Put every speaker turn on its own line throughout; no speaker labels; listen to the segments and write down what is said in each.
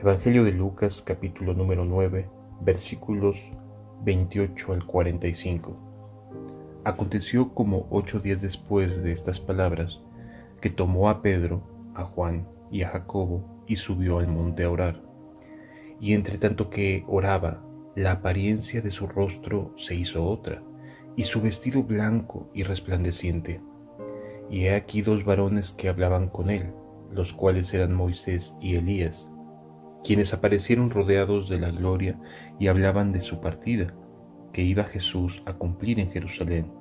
Evangelio de Lucas, capítulo número 9, versículos 28 al 45. Aconteció como 8 días después de estas palabras, que tomó a Pedro, a Juan y a Jacobo, y subió al monte a orar. Y entre tanto que oraba, la apariencia de su rostro se hizo otra, y su vestido blanco y resplandeciente. Y he aquí dos varones que hablaban con él, los cuales eran Moisés y Elías, quienes aparecieron rodeados de la gloria y hablaban de su partida, que iba Jesús a cumplir en Jerusalén.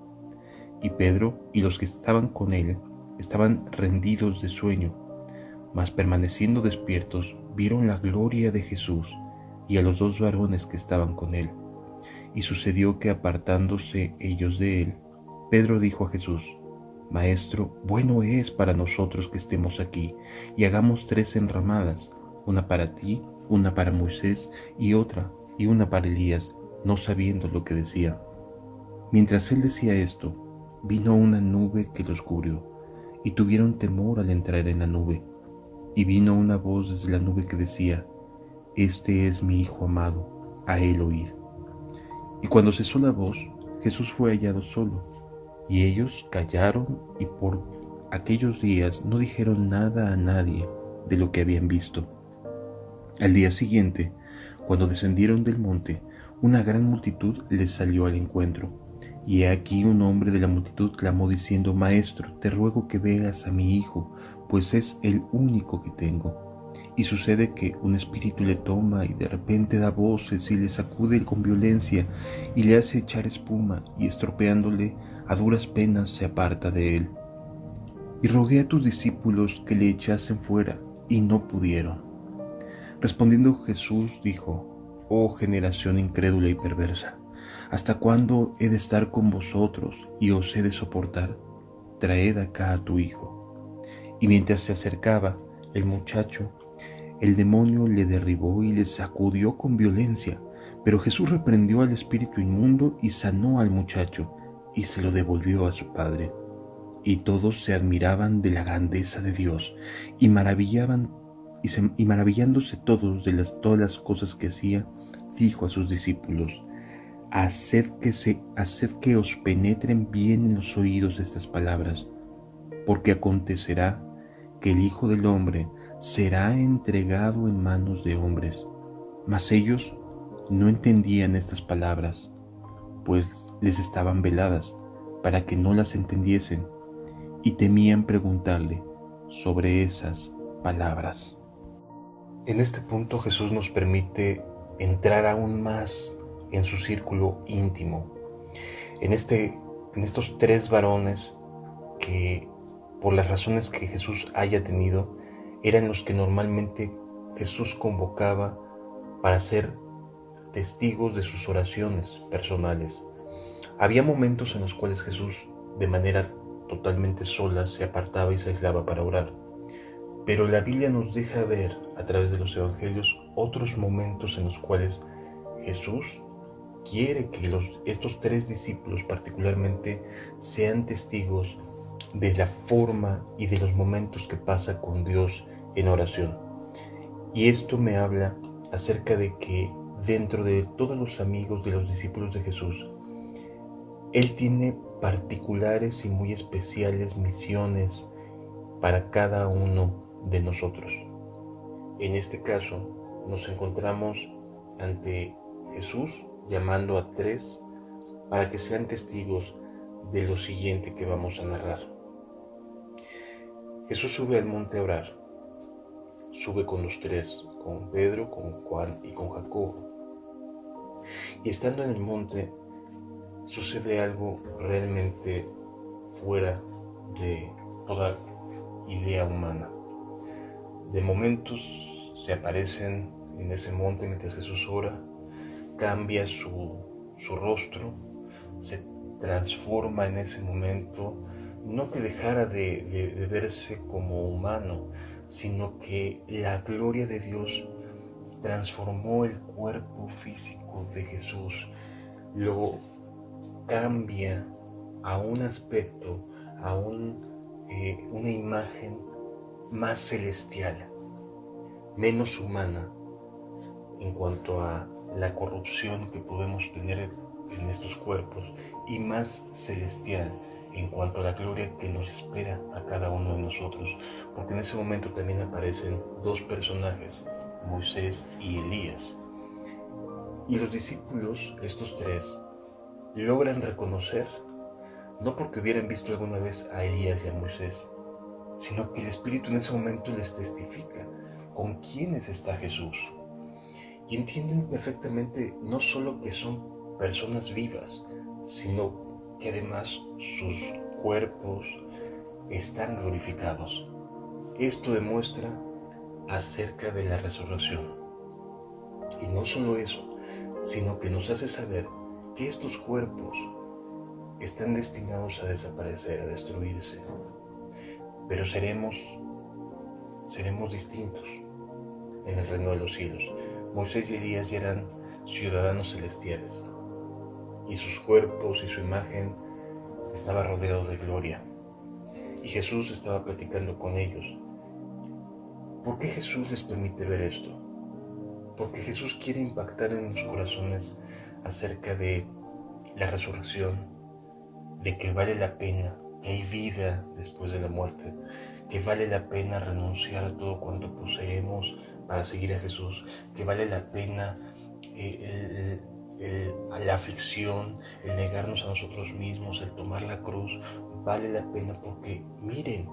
Y Pedro y los que estaban con él estaban rendidos de sueño, mas permaneciendo despiertos vieron la gloria de Jesús y a los dos varones que estaban con él. Y sucedió que apartándose ellos de él, Pedro dijo a Jesús: Maestro, bueno es para nosotros que estemos aquí, y hagamos 3 enramadas, una para ti, una para Moisés y una para Elías, no sabiendo lo que decía. Mientras él decía esto, vino una nube que los cubrió, y tuvieron temor al entrar en la nube. Y vino una voz desde la nube que decía: Este es mi Hijo amado, a él oíd. Y cuando cesó la voz, Jesús fue hallado solo, y ellos callaron y por aquellos días no dijeron nada a nadie de lo que habían visto. Al día siguiente, cuando descendieron del monte, una gran multitud les salió al encuentro. Y he aquí un hombre de la multitud clamó diciendo: Maestro, te ruego que veas a mi hijo, pues es el único que tengo. Y sucede que un espíritu le toma y de repente da voces y le sacude con violencia y le hace echar espuma, y estropeándole a duras penas se aparta de él. Y rogué a tus discípulos que le echasen fuera, y no pudieron. Respondiendo Jesús dijo: Oh generación incrédula y perversa, ¿hasta cuándo he de estar con vosotros y os he de soportar? Traed acá a tu hijo. Y mientras se acercaba el muchacho, el demonio le derribó y le sacudió con violencia, pero Jesús reprendió al espíritu inmundo y sanó al muchacho, y se lo devolvió a su padre. Y todos se admiraban de la grandeza de Dios, y maravillándose todos de todas las cosas que hacía, dijo a sus discípulos: haced que os penetren bien en los oídos estas palabras, porque acontecerá que el Hijo del Hombre será entregado en manos de hombres. Mas ellos no entendían estas palabras, pues les estaban veladas, para que no las entendiesen, y temían preguntarle sobre esas palabras. En este punto Jesús nos permite entrar aún más en su círculo íntimo, en estos 3 varones que, por las razones que Jesús haya tenido, eran los que normalmente Jesús convocaba para ser testigos de sus oraciones personales. Había momentos en los cuales Jesús, de manera totalmente sola, se apartaba y se aislaba para orar. Pero la Biblia nos deja ver, a través de los evangelios, otros momentos en los cuales Jesús quiere que estos 3 discípulos particularmente sean testigos de la forma y de los momentos que pasa con Dios en oración. Y esto me habla acerca de que dentro de todos los amigos de los discípulos de Jesús, Él tiene particulares y muy especiales misiones para cada uno de nosotros. En este caso, nos encontramos ante Jesús llamando a 3 para que sean testigos de lo siguiente que vamos a narrar. Jesús sube al monte a orar. Sube con los 3, con Pedro, con Juan y con Jacobo. Y estando en el monte, sucede algo realmente fuera de toda idea humana. De momentos se aparecen en ese monte mientras Jesús ora, cambia su rostro, se transforma en ese momento, no que dejara de verse como humano, sino que la gloria de Dios transformó el cuerpo físico de Jesús, lo cambia a un aspecto, a una imagen más celestial, menos humana, en cuanto a la corrupción que podemos tener en estos cuerpos, y más celestial en cuanto a la gloria que nos espera a cada uno de nosotros, porque en ese momento también aparecen dos personajes, Moisés y Elías. Y los discípulos, estos tres, logran reconocer, no porque hubieran visto alguna vez a Elías y a Moisés, sino que el Espíritu en ese momento les testifica con quiénes está Jesús. Y entienden perfectamente no solo que son personas vivas, sino que además sus cuerpos están glorificados. Esto demuestra acerca de la resurrección. Y no solo eso, sino que nos hace saber que estos cuerpos están destinados a desaparecer, a destruirse, pero seremos distintos en el reino de los cielos. Moisés y Elías ya eran ciudadanos celestiales, y sus cuerpos y su imagen estaba rodeado de gloria, y Jesús estaba platicando con ellos. ¿Por qué Jesús les permite ver esto? Porque Jesús quiere impactar en los corazones acerca de la resurrección, de que vale la pena, que hay vida después de la muerte, que vale la pena renunciar a todo cuanto poseemos para seguir a Jesús, que vale la pena la aflicción, el negarnos a nosotros mismos, el tomar la cruz, vale la pena porque miren,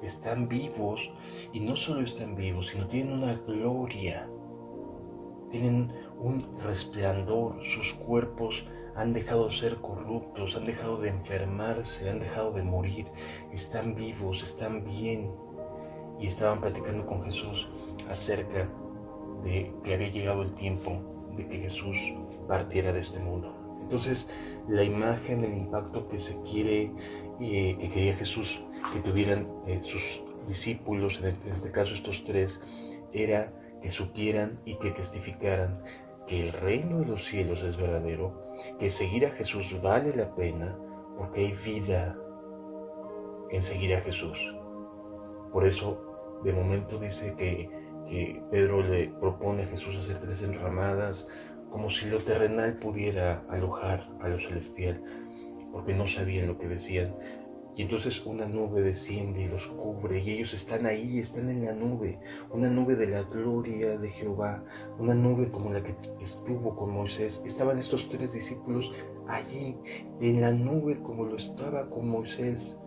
están vivos, y no solo están vivos, sino tienen una gloria, tienen un resplandor, sus cuerpos han dejado de ser corruptos, han dejado de enfermarse, han dejado de morir, están vivos, están bien. Y estaban platicando con Jesús acerca de que había llegado el tiempo de que Jesús partiera de este mundo. Entonces, la imagen, el impacto que se quiere, que quería Jesús que tuvieran sus discípulos, en este caso estos tres, era que supieran y que testificaran que el reino de los cielos es verdadero, que seguir a Jesús vale la pena, porque hay vida en seguir a Jesús. Por eso, de momento dice que Pedro le propone a Jesús hacer 3 enramadas, como si lo terrenal pudiera alojar a lo celestial, porque no sabían lo que decían. Y entonces una nube desciende y los cubre, y ellos están ahí, están en la nube, una nube de la gloria de Jehová, una nube como la que estuvo con Moisés. Estaban estos 3 discípulos allí, en la nube como lo estaba con Moisés,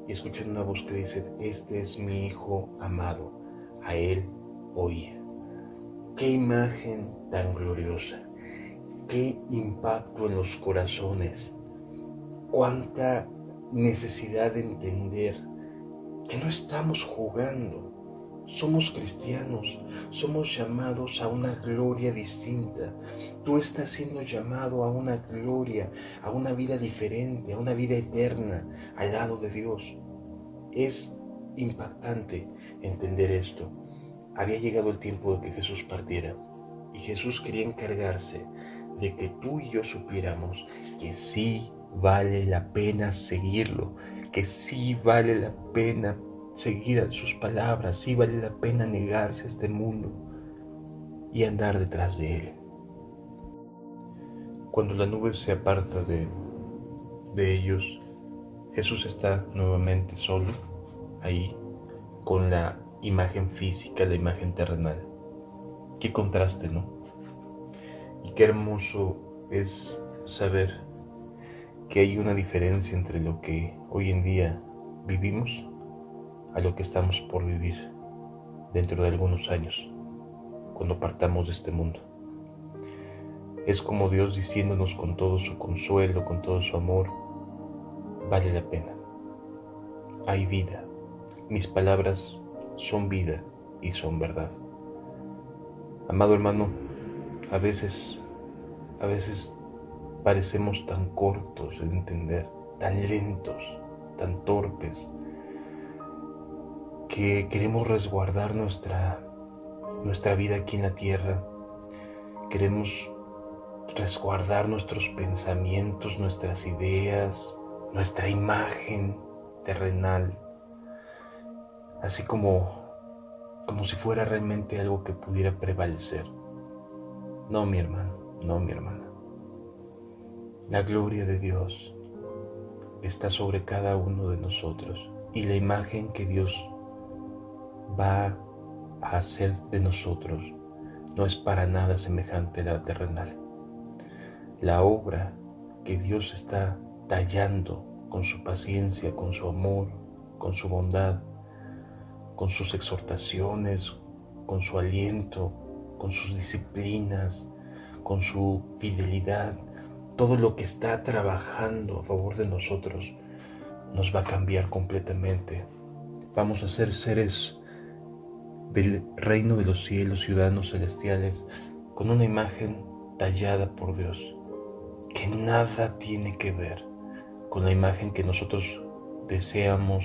y escuchan una voz que dice: este es mi Hijo amado, a él oíd. Qué imagen tan gloriosa, qué impacto en los corazones, cuánta necesidad de entender que no estamos jugando, somos cristianos, somos llamados a una gloria distinta. Tú estás siendo llamado a una gloria, a una vida diferente, a una vida eterna al lado de Dios. Es impactante entender esto. Había llegado el tiempo de que Jesús partiera, y Jesús quería encargarse de que tú y yo supiéramos que sí vale la pena seguirlo, que sí vale la pena seguir a sus palabras, sí vale la pena negarse a este mundo y andar detrás de él. Cuando la nube se aparta de ellos, Jesús está nuevamente solo, ahí, con la imagen física, la imagen terrenal. Qué contraste, ¿no? Y qué hermoso es saber que hay una diferencia entre lo que hoy en día vivimos a lo que estamos por vivir dentro de algunos años, cuando partamos de este mundo. Es como Dios diciéndonos con todo su consuelo, con todo su amor: vale la pena, hay vida, mis palabras son vida y son verdad. Amado hermano, a veces parecemos tan cortos en entender, tan lentos, tan torpes, que queremos resguardar nuestra vida aquí en la tierra. Queremos resguardar nuestros pensamientos, nuestras ideas, nuestra imagen terrenal, así como como si fuera realmente algo que pudiera prevalecer. No, mi hermano, no, mi hermana. La gloria de Dios está sobre cada uno de nosotros, y la imagen que Dios va a hacer de nosotros no es para nada semejante a la terrenal. La obra que Dios está tallando con su paciencia, con su amor, con su bondad, con sus exhortaciones, con su aliento, con sus disciplinas, con su fidelidad, todo lo que está trabajando a favor de nosotros nos va a cambiar completamente. Vamos a ser seres del reino de los cielos, ciudadanos celestiales, con una imagen tallada por Dios, que nada tiene que ver con la imagen que nosotros deseamos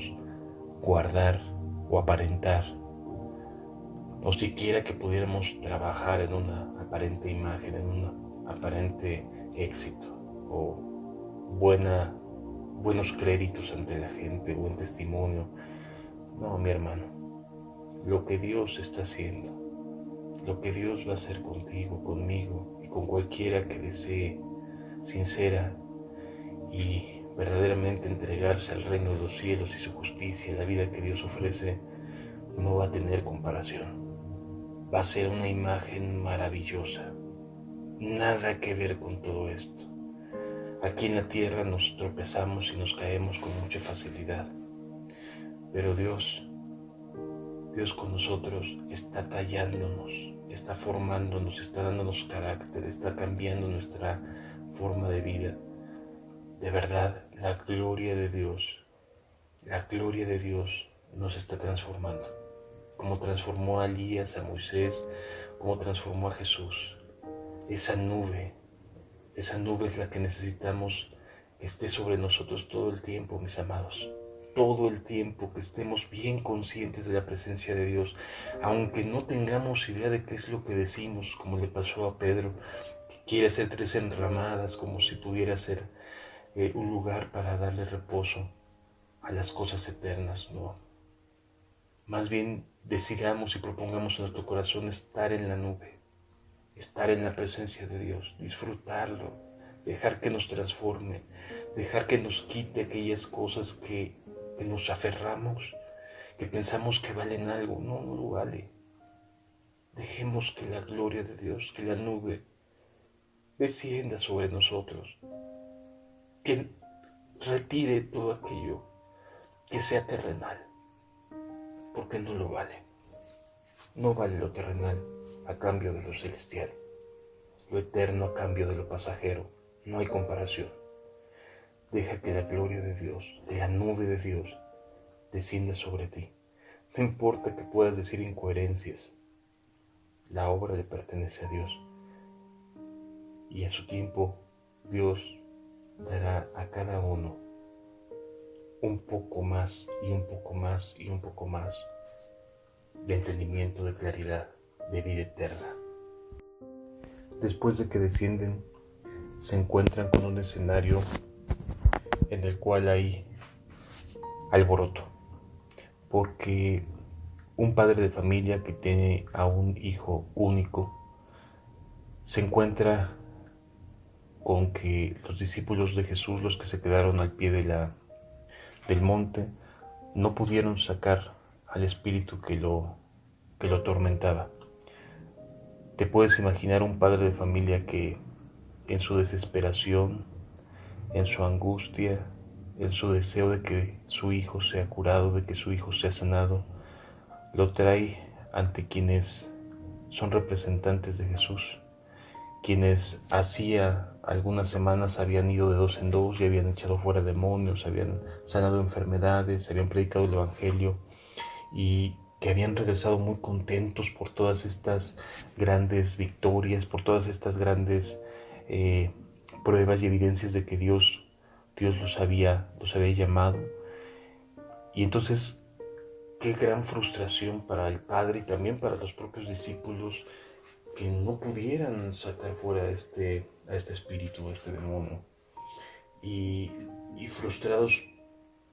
guardar o aparentar, o siquiera que pudiéramos trabajar en una aparente imagen, en un aparente éxito o buenos créditos ante la gente, buen testimonio. No, mi hermano, lo que Dios está haciendo, lo que Dios va a hacer contigo, conmigo y con cualquiera que desee sincera y verdaderamente entregarse al reino de los cielos y su justicia, la vida que Dios ofrece, no va a tener comparación. Va a ser una imagen maravillosa. Nada que ver con todo esto. Aquí en la tierra nos tropezamos y nos caemos con mucha facilidad. Pero Dios con nosotros está tallándonos, está formándonos, está dándonos carácter, está cambiando nuestra forma de vida. De verdad, la gloria de Dios nos está transformando. Como transformó a Elías, a Moisés, como transformó a Jesús. Esa nube es la que necesitamos que esté sobre nosotros todo el tiempo, mis amados. Todo el tiempo, que estemos bien conscientes de la presencia de Dios, aunque no tengamos idea de qué es lo que decimos, como le pasó a Pedro, que quiere hacer 3 enramadas, como si pudiera ser un lugar para darle reposo a las cosas eternas. No, más bien decidamos y propongamos en nuestro corazón estar en la nube, estar en la presencia de Dios, disfrutarlo, dejar que nos transforme, dejar que nos quite aquellas cosas que nos aferramos, que pensamos que valen algo. No, no lo vale. Dejemos que la gloria de Dios, que la nube descienda sobre nosotros, que retire todo aquello que sea terrenal, porque no lo vale. No vale lo terrenal a cambio de lo celestial, lo eterno a cambio de lo pasajero. No hay comparación. Deja que la gloria de Dios, de la nube de Dios, descienda sobre ti. No importa que puedas decir incoherencias, la obra le pertenece a Dios. Y a su tiempo, Dios dará a cada uno un poco más y un poco más y un poco más de entendimiento, de claridad, de vida eterna. Después de que descienden, se encuentran con un escenario en el cual hay alboroto, porque un padre de familia que tiene a un hijo único se encuentra con que los discípulos de Jesús, los que se quedaron al pie del monte, no pudieron sacar al espíritu que lo atormentaba. Te puedes imaginar un padre de familia que en su desesperación, en su angustia, en su deseo de que su hijo sea curado, de que su hijo sea sanado, lo trae ante quienes son representantes de Jesús, quienes hacía algunas semanas habían ido de 2 en 2 y habían echado fuera demonios, habían sanado enfermedades, habían predicado el Evangelio y que habían regresado muy contentos por todas estas grandes victorias, por todas estas grandes pruebas y evidencias de que Dios los había llamado. Y entonces, qué gran frustración para el Padre y también para los propios discípulos que no pudieran sacar fuera a este espíritu, a este demonio. Y frustrados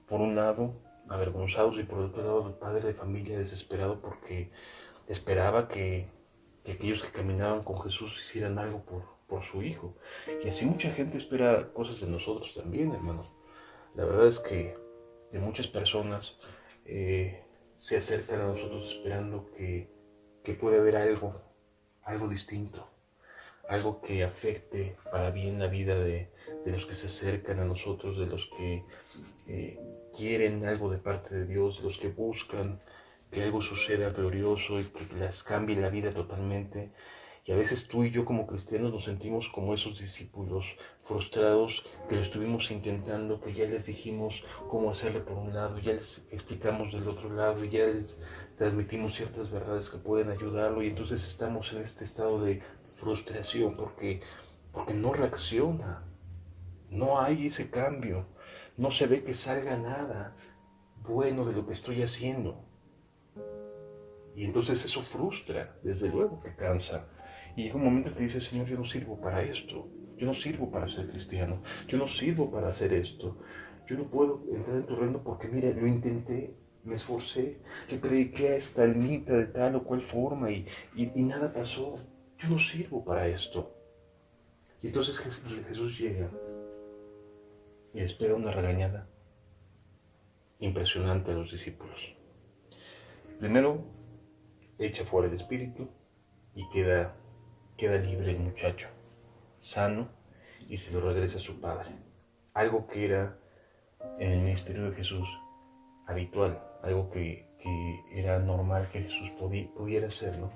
por un lado, avergonzados, y por otro lado el padre de familia desesperado porque esperaba que aquellos que caminaban con Jesús hicieran algo por su hijo. Y así mucha gente espera cosas de nosotros también, hermanos. La verdad es que de muchas personas se acercan a nosotros esperando que puede haber algo distinto, algo que afecte para bien la vida de los que se acercan a nosotros, de los que quieren algo de parte de Dios, de los que buscan que algo suceda glorioso y que les cambie la vida totalmente. Y a veces tú y yo como cristianos nos sentimos como esos discípulos frustrados que lo estuvimos intentando, que ya les dijimos cómo hacerlo por un lado, ya les explicamos del otro lado, y ya les transmitimos ciertas verdades que pueden ayudarlo, y entonces estamos en este estado de frustración porque no reacciona, no hay ese cambio, no se ve que salga nada bueno de lo que estoy haciendo. Y entonces eso frustra, desde luego que cansa. Y llega un momento que dices, Señor, yo no sirvo para esto, yo no sirvo para ser cristiano, yo no sirvo para hacer esto, yo no puedo entrar en tu reino porque, mire, lo intenté, me esforcé, le prediqué a esta almita de tal o cual forma y nada pasó, yo no sirvo para esto. Y entonces Jesús llega y les pega una regañada impresionante a los discípulos. Primero, echa fuera el espíritu y queda libre el muchacho, sano, y se lo regresa a su padre. Algo que era en el ministerio de Jesús habitual, algo que era normal que Jesús pudiera hacer, ¿no?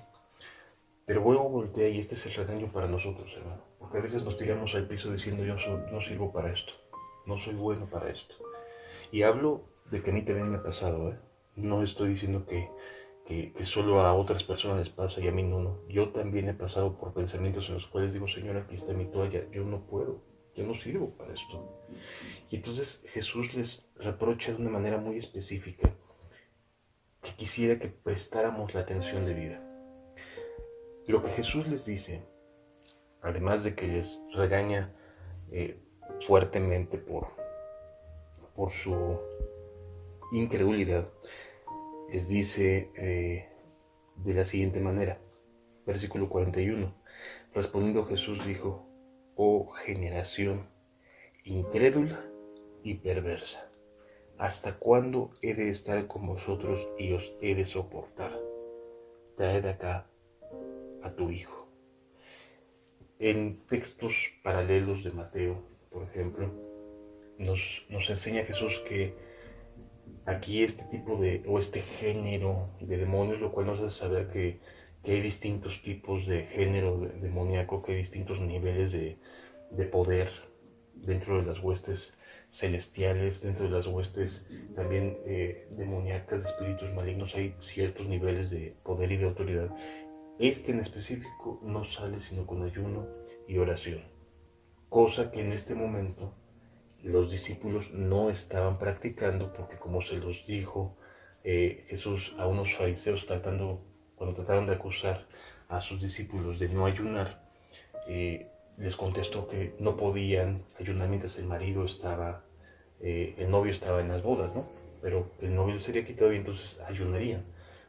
Pero luego voltea, y este es el regaño para nosotros, hermano, porque a veces nos tiramos al piso diciendo, yo no sirvo para esto, no soy bueno para esto. Y hablo de que a mí también me ha pasado, ¿eh? No estoy diciendo que solo a otras personas les pasa y a mí no. Yo también he pasado por pensamientos en los cuales digo, Señor, aquí está mi toalla, yo no puedo, yo no sirvo para esto. Y entonces Jesús les reprocha de una manera muy específica que quisiera que prestáramos la atención debida. Lo que Jesús les dice, además de que les regaña fuertemente por su incredulidad, les dice de la siguiente manera, versículo 41, respondiendo Jesús dijo, oh generación incrédula y perversa, ¿hasta cuándo he de estar con vosotros y os he de soportar? Traed acá a tu hijo. En textos paralelos de Mateo, por ejemplo, nos enseña Jesús que aquí este tipo o este género de demonios, lo cual nos hace saber que hay distintos tipos de género demoníaco, que hay distintos niveles de poder dentro de las huestes celestiales, dentro de las huestes también demoníacas, de espíritus malignos, hay ciertos niveles de poder y de autoridad. Este en específico no sale sino con ayuno y oración, cosa que en este momento los discípulos no estaban practicando, porque como se los dijo Jesús a unos fariseos cuando trataron de acusar a sus discípulos de no ayunar, les contestó que no podían ayunar mientras el novio estaba en las bodas, ¿no? Pero el novio les sería quitado y entonces ayunarían.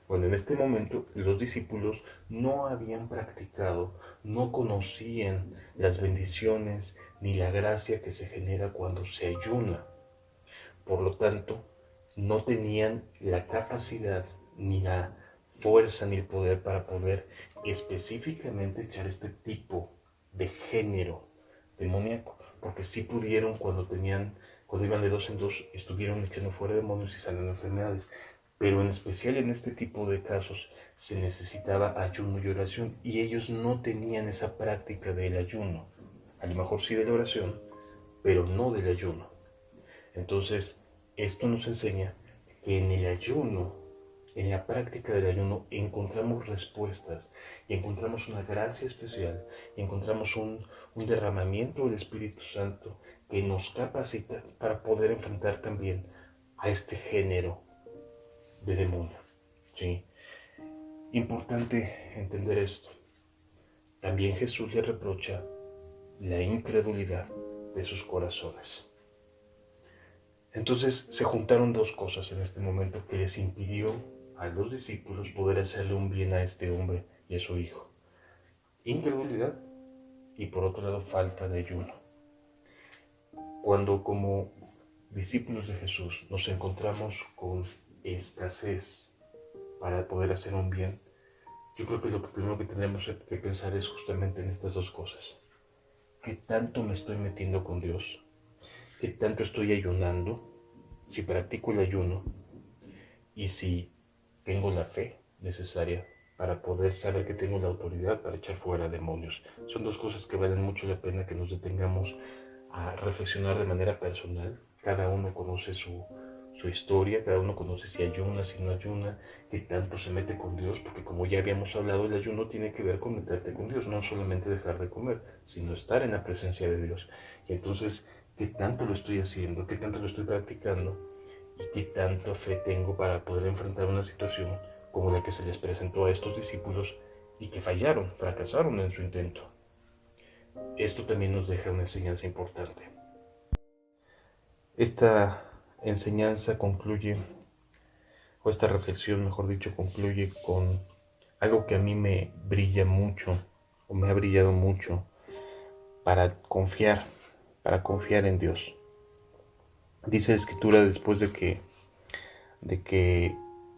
Bueno, en este momento los discípulos no habían practicado, no conocían las bendiciones ni la gracia que se genera cuando se ayuna. Por lo tanto, no tenían la capacidad, ni la fuerza, ni el poder para poder específicamente echar este tipo de género demoníaco. Porque sí pudieron cuando iban de dos en dos, estuvieron echando fuera demonios y sanando enfermedades. Pero en especial en este tipo de casos se necesitaba ayuno y oración, y ellos no tenían esa práctica del ayuno. A lo mejor sí de la oración, pero no del ayuno. Entonces, esto nos enseña que en el ayuno, en la práctica del ayuno, encontramos respuestas y encontramos una gracia especial y encontramos un derramamiento del Espíritu Santo que nos capacita para poder enfrentar también a este género de demonio. ¿Sí? Importante entender esto. También Jesús le reprocha la incredulidad de sus corazones. Entonces se juntaron dos cosas en este momento que les impidió a los discípulos poder hacerle un bien a este hombre y a su hijo. Incredulidad y por otro lado falta de ayuno. Cuando como discípulos de Jesús nos encontramos con escasez para poder hacer un bien, yo creo que lo primero que tenemos que pensar es justamente en estas dos cosas. ¿Qué tanto me estoy metiendo con Dios? ¿Qué tanto estoy ayunando? Si practico el ayuno y si tengo la fe necesaria para poder saber que tengo la autoridad para echar fuera demonios. Son dos cosas que valen mucho la pena que nos detengamos a reflexionar de manera personal. Cada uno conoce su historia, cada uno conoce si ayuna, si no ayuna, qué tanto se mete con Dios, porque como ya habíamos hablado, el ayuno tiene que ver con meterte con Dios, no solamente dejar de comer, sino estar en la presencia de Dios. Y entonces, ¿qué tanto lo estoy haciendo? ¿Qué tanto lo estoy practicando? ¿Y qué tanta fe tengo para poder enfrentar una situación como la que se les presentó a estos discípulos y que fallaron, fracasaron en su intento? Esto también nos deja una enseñanza importante. Esta enseñanza concluye, o esta reflexión, mejor dicho, concluye con algo que a mí me brilla mucho, o me ha brillado mucho, para confiar en Dios. Dice la Escritura después de que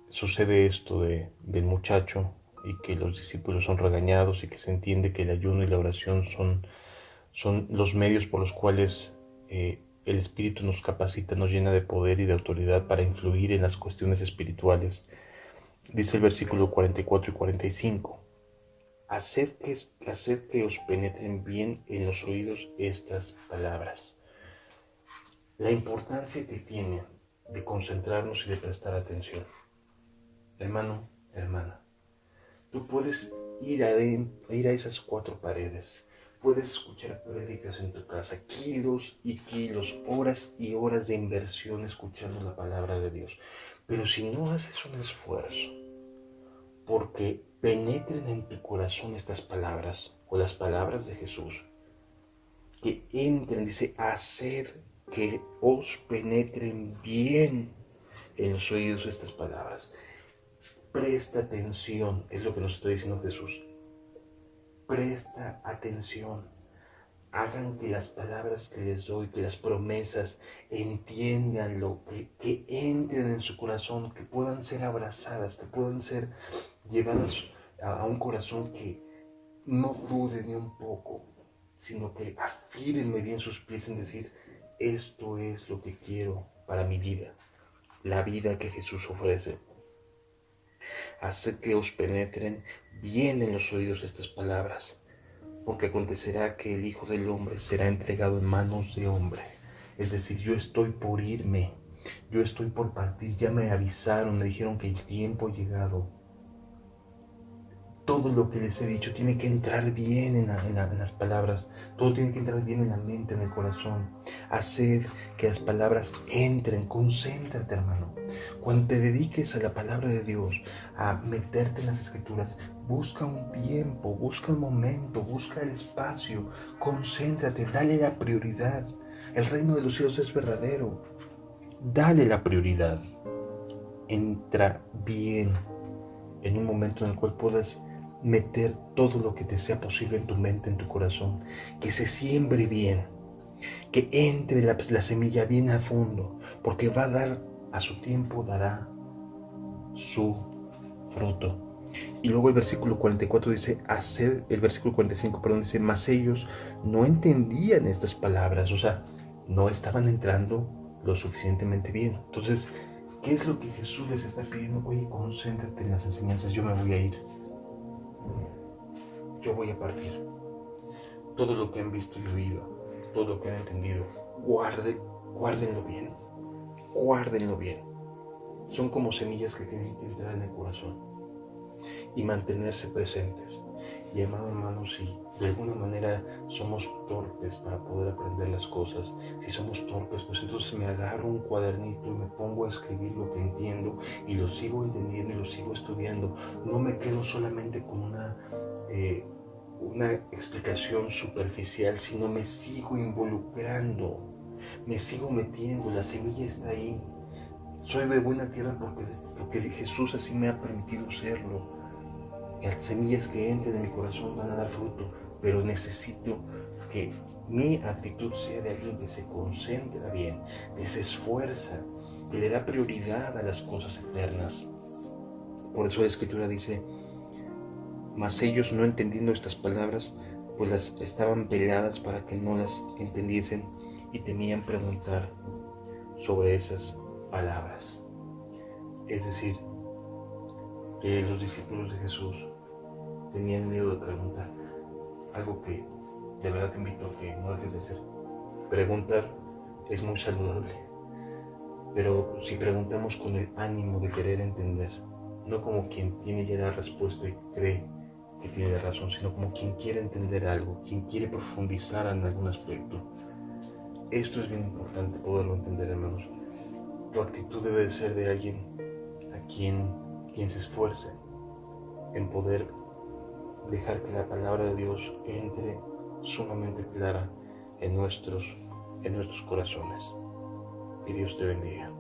sucede esto del muchacho y que los discípulos son regañados y que se entiende que el ayuno y la oración son los medios por los cuales el Espíritu nos capacita, nos llena de poder y de autoridad para influir en las cuestiones espirituales. Dice el versículo 44 y 45. Haced que os penetren bien en los oídos estas palabras. La importancia que tiene de concentrarnos y de prestar atención. Hermano, hermana, tú puedes ir a esas cuatro paredes, puedes escuchar prédicas en tu casa, kilos y kilos, horas y horas de inversión escuchando la palabra de Dios, pero si no haces un esfuerzo porque penetren en tu corazón estas palabras o las palabras de Jesús, que entren, dice, haced que os penetren bien en los oídos estas palabras. Presta atención, es lo que nos está diciendo Jesús. Presta atención. Hagan que las palabras que les doy, que las promesas, entiéndanlo, que entren en su corazón, que puedan ser abrazadas, que puedan ser llevadas a un corazón que no dude ni un poco, sino que afirme bien sus pies en decir, esto es lo que quiero para mi vida, la vida que Jesús ofrece. Haced que os penetren bien en los oídos estas palabras, porque acontecerá que el Hijo del Hombre será entregado en manos de hombre. Es decir, yo estoy por irme, yo estoy por partir, ya me avisaron, me dijeron que el tiempo ha llegado. Todo lo que les he dicho tiene que entrar bien en las palabras, todo tiene que entrar bien en la mente, en el corazón. Haced que las palabras entren, concéntrate, hermano. Cuando te dediques a la palabra de Dios, a meterte en las Escrituras, busca un tiempo, busca un momento, busca el espacio, concéntrate, dale la prioridad. El reino de los cielos es verdadero, dale la prioridad. Entra bien en un momento en el cual puedas meter todo lo que te sea posible en tu mente, en tu corazón, que se siembre bien, que entre la semilla bien a fondo, porque va a dar, a su tiempo dará su fruto. Y luego el versículo 44 dice, el versículo 45, perdón, dice, mas ellos no entendían estas palabras, o sea, no estaban entrando lo suficientemente bien. Entonces, ¿qué es lo que Jesús les está pidiendo? Oye, concéntrate en las enseñanzas, yo me voy a ir. Yo voy a partir. Todo lo que han visto y oído, todo lo que han entendido, guárdenlo bien. Guárdenlo bien. Son como semillas que tienen que entrar en el corazón y mantenerse presentes. Y hermano, si de alguna manera somos torpes para poder aprender las cosas, si somos torpes, pues entonces me agarro un cuadernito y me pongo a escribir lo que entiendo y lo sigo entendiendo y lo sigo estudiando. No me quedo solamente con una explicación superficial, sino me sigo involucrando Me sigo metiendo, la semilla está ahí. Soy de buena tierra porque Jesús así me ha permitido serlo. Las semillas que entren en mi corazón van a dar fruto, pero necesito que mi actitud sea de alguien que se concentra bien, que se esfuerza, que le da prioridad a las cosas eternas. Por eso la Escritura dice: mas ellos, no entendiendo estas palabras, pues las estaban veladas para que no las entendiesen, y temían preguntar sobre esas palabras. Es decir, que los discípulos de Jesús tenían miedo de preguntar. Algo que de verdad te invito a que no dejes de hacer. Preguntar es muy saludable, pero si preguntamos con el ánimo de querer entender, no como quien tiene ya la respuesta y cree que tiene la razón, sino como quien quiere entender algo, quien quiere profundizar en algún aspecto. Esto es bien importante poderlo entender, hermanos. Tu actitud debe de ser de alguien a quien se esfuerce en poder dejar que la palabra de Dios entre sumamente clara en nuestros corazones. Que Dios te bendiga.